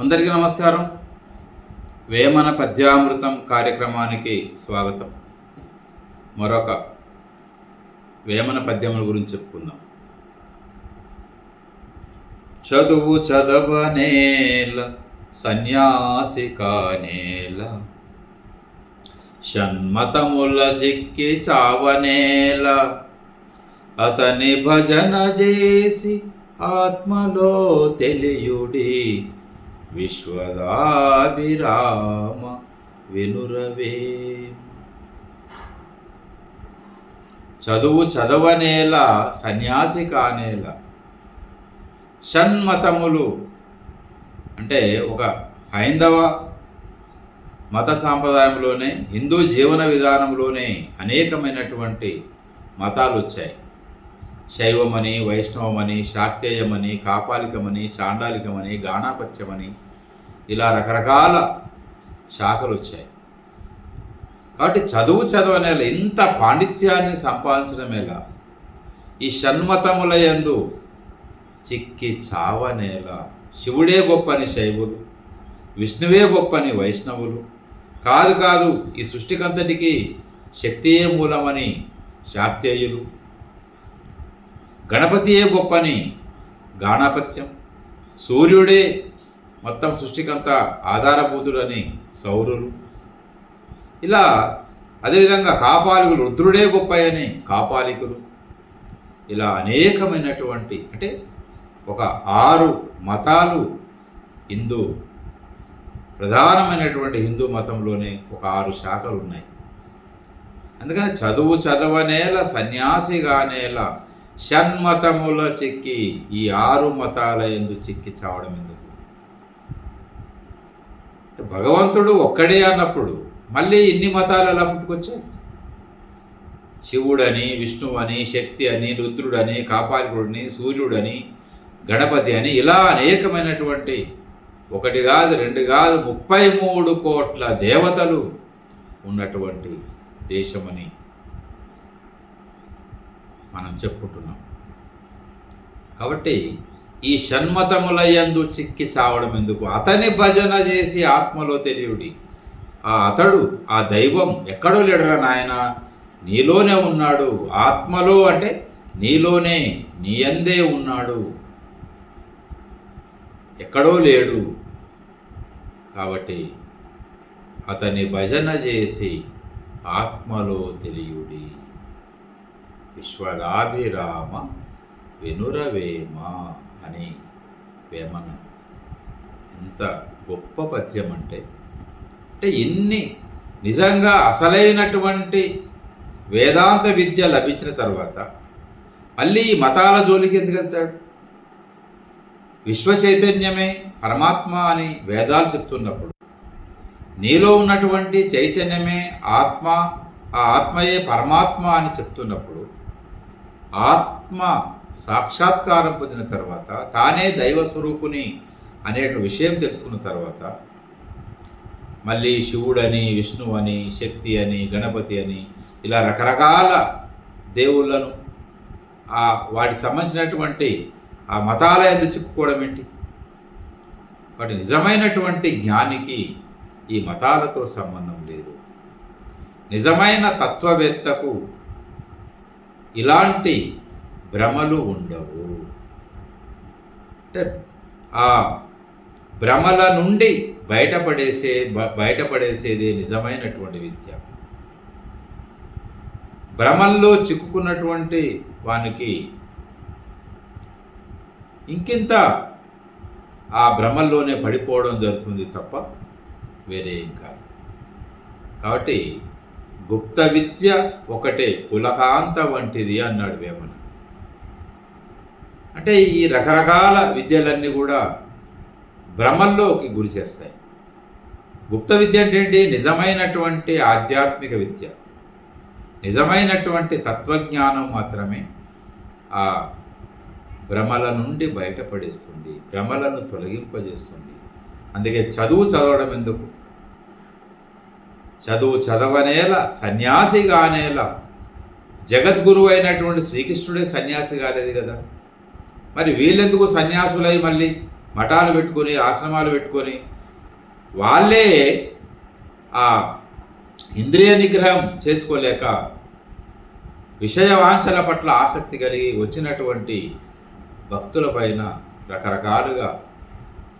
అందరికీ నమస్కారం. వేమన పద్యామృతం కార్యక్రమానికి స్వాగతం. మరొక వేమన పద్యముల గురించి చెప్పుకుందాం. చదువు చదవనేల సన్యాసి కానేల, షణ్మతముల జిక్కి చావనేల, అతని భజన చేసి ఆత్మలో తెలియుడి, విశ్వదాభిరామ వినురవే. చదువు చదవనేల సన్యాసి కానేల. షణ్మతములు అంటే ఒక హైందవ మత సాంప్రదాయంలోనే, హిందూ జీవన విధానంలోనే అనేకమైనటువంటి మతాలు వచ్చాయి. శైవమని, వైష్ణవమని, శాక్తేయమని, కాపాలికమని, చాండాలికమని, గాణాపత్యమని, ఇలా రకరకాల శాఖలు వచ్చాయి. కాబట్టి చదువు చదవనేలా, ఇంత పాండిత్యాన్ని సంపాదించడం ఎలా? ఈ షణ్మతముల యందు చిక్కి చావనేలా. శివుడే గొప్పని శైవులు, విష్ణువే గొప్పని వైష్ణవులు, కాదు ఈ సృష్టికంతటికి శక్తియే మూలమని శాక్తేయులు, గణపతియే గొప్పని గాణాపత్యం, సూర్యుడే మొత్తం సృష్టికంతా ఆధారభూతుడని సౌరులు, ఇలా అదేవిధంగా కాపాలికులు, రుద్రుడే గొప్పయని కాపాలికులు, ఇలా అనేకమైనటువంటి అంటే ఒక 6 మతాలు ప్రధానమైనటువంటి హిందూ మతంలోనే ఒక 6 శాఖలు ఉన్నాయి. అందుకని చదువు చదవనేల సన్యాసిగానేల, షణ్మతముల చిక్కి, ఈ 6 మతాల యందు చిక్కి చావడం ఎందుకు? భగవంతుడు ఒక్కడే అన్నప్పుడు మళ్ళీ ఇన్ని మతాలు ఎలా పుట్టుకొచ్చాయి? శివుడని, విష్ణువని, శక్తి అని, రుద్రుడని, కాపాలికుడిని, సూర్యుడని, గణపతి అని, ఇలా అనేకమైనటువంటి 1 కాదు 2 కాదు 33 కోట్ల దేవతలు ఉన్నటువంటి దేశమని మనం చెప్పుకుంటున్నాం. కాబట్టి ఈ షణ్మతముల యందు చిక్కి చావడం ఎందుకు? అతని భజన చేసి ఆత్మలో తెలియుడి. అతడు, ఆ దైవం ఎక్కడో లేడరా నాయన, నీలోనే ఉన్నాడు. ఆత్మలో అంటే నీలోనే, నీ యందే ఉన్నాడు, ఎక్కడో లేడు. కాబట్టి అతని భజన చేసి ఆత్మలో తెలియుడి, విశ్వదాభిరామ వినురవేమ అని వేమన. ఎంత గొప్ప పద్యం అంటే ఇన్ని నిజంగా అసలైనటువంటి వేదాంత విద్య లభించిన తర్వాత మళ్ళీ ఈ మతాల జోలికి ఎందుకు వెళ్తాడు? విశ్వ చైతన్యమే పరమాత్మ అని వేదాలు చెప్తున్నప్పుడు, నీలో ఉన్నటువంటి చైతన్యమే ఆత్మ, ఆ ఆత్మయే పరమాత్మ అని చెప్తున్నప్పుడు, ఆత్మ సాక్షాత్కారం పొందిన తర్వాత, తానే దైవ స్వరూపుని అనే విషయం తెలుసుకున్న తర్వాత, మళ్ళీ శివుడని, విష్ణువని, శక్తి అని, గణపతి అని, ఇలా రకరకాల దేవుళ్ళను వాటికి సంబంధించినటువంటి ఆ మతాల యందు చిక్కుకోవడం ఏంటి? కాబట్టి నిజమైనటువంటి జ్ఞానికి ఈ మతాలతో సంబంధం లేదు. నిజమైన తత్వవేత్తకు ఇలాంటి భ్రమలు ఉండవు. అంటే ఆ భ్రమల నుండి బయటపడేసేదే నిజమైనటువంటి విద్య. భ్రమల్లో చిక్కుకున్నటువంటి వానికి ఇంకింత ఆ భ్రమల్లోనే పడిపోవడం జరుగుతుంది తప్ప వేరే ఏం కాదు. కాబట్టి గుప్త విద్య ఒకటే పులకాంత వంటిది అన్నాడు వేమన. అంటే ఈ రకరకాల విద్యలన్నీ కూడా భ్రమల్లోకి గురి చేస్తాయి. గుప్త విద్య అంటే ఏంటి? నిజమైనటువంటి ఆధ్యాత్మిక విద్య, నిజమైనటువంటి తత్వజ్ఞానం మాత్రమే ఆ భ్రమల నుండి బయటపడేస్తుంది, భ్రమలను తొలగింపజేస్తుంది. అందుకే చదువు చదవడం ఎందుకు? చదువు చదవనేల సన్యాసిగానేల. జగద్గురువు అయినటువంటి శ్రీకృష్ణుడే సన్యాసి కాలేదు కదా, మరి వీళ్ళెందుకు సన్యాసులై మళ్ళీ మఠాలు పెట్టుకొని ఆశ్రమాలు పెట్టుకొని వాళ్ళే ఆ ఇంద్రియ నిగ్రహం చేసుకోలేక విషయ వాంఛల పట్ల ఆసక్తి కలిగి వచ్చినటువంటి భక్తులపైన రకరకాలుగా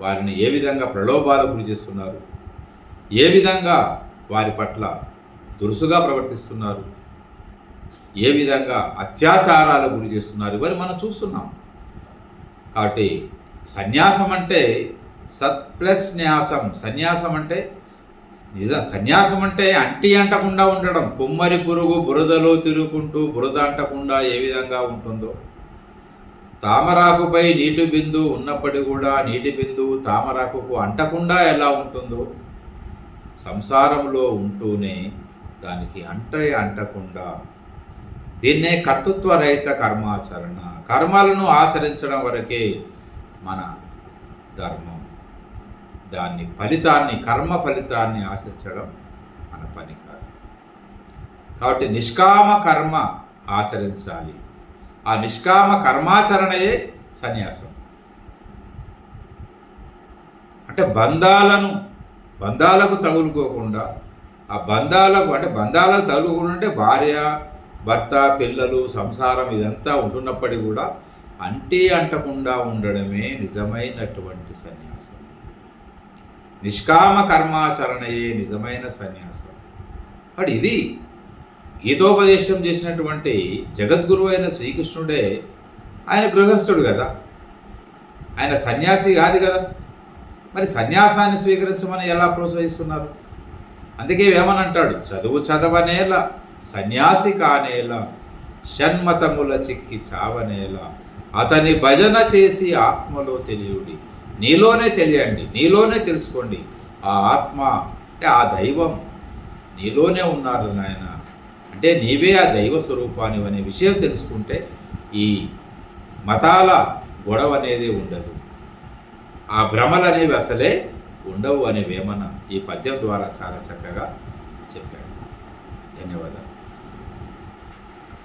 వారిని ఏ విధంగా ప్రలోభాలకు గురి చేస్తున్నారు, ఏ విధంగా వారి పట్ల దురుసుగా ప్రవర్తిస్తున్నారు, ఏ విధంగా అత్యాచారాలకు గురి చేస్తున్నారు, ఇవన్నీ మనం చూస్తున్నాం. కాబట్టి సన్యాసం అంటే సత్ ప్లస్ న్యాసం. సన్యాసం అంటే సన్యాసం అంటే అంటి అంటకుండా ఉండడం. కుమ్మరి పురుగు బురదలో తిరుగుకుంటూ బురద అంటకుండా ఏ విధంగా ఉంటుందో, తామరాకుపై నీటి బిందువు ఉన్నప్పటికీ కూడా నీటి బిందువు తామరాకుకు అంటకుండా ఎలా ఉంటుందో, సంసారంలో ఉంటూనే దానికి అంటకుండా, దీన్నే కర్తృత్వరహిత కర్మాచరణ. కర్మలను ఆచరించడం వరకే మన ధర్మం. దాన్ని ఫలితాన్ని, కర్మ ఫలితాన్ని ఆశించడం మన పని కాదు. కాబట్టి నిష్కామ కర్మ ఆచరించాలి. ఆ నిష్కామ కర్మాచరణయే సన్యాసం. అంటే బంధాలకు తగులుకోకుండా, ఆ బంధాలకు తగులుకుండా అంటే భార్య భర్త పిల్లలు సంసారం ఇదంతా ఉంటున్నప్పటికీ కూడా అంటకుండా ఉండడమే నిజమైనటువంటి సన్యాసం. నిష్కామ కర్మాచరణయే నిజమైన సన్యాసం. కాబట్టి ఇది గీతోపదేశం చేసినటువంటి జగద్గురువు అయిన శ్రీకృష్ణుడే. ఆయన గృహస్థుడు కదా, ఆయన సన్యాసి కాదు కదా. మరి సన్యాసాన్ని స్వీకరించమని ఎలా ప్రోత్సహిస్తున్నారు? అందుకే ఏమనంటాడు, చదువు చదవనేలా సన్యాసి కానేలా షణ్మతముల చిక్కి చావనేలా అతని భజన చేసి ఆత్మలో తెలియుడి. నీలోనే తెలియండి, నీలోనే తెలుసుకోండి. ఆ ఆత్మ అంటే ఆ దైవం నీలోనే ఉన్నారు నాయన, అంటే నీవే ఆ దైవ స్వరూపాన్ని అనే విషయం తెలుసుకుంటే ఈ మతాల గొడవ అనేది ఉండదు, ఆ భ్రమలు అనేవి అసలే ఉండవు అనే వేమన ఈ పద్యం ద్వారా చాలా చక్కగా చెప్పాడు. ధన్యవాదాలు.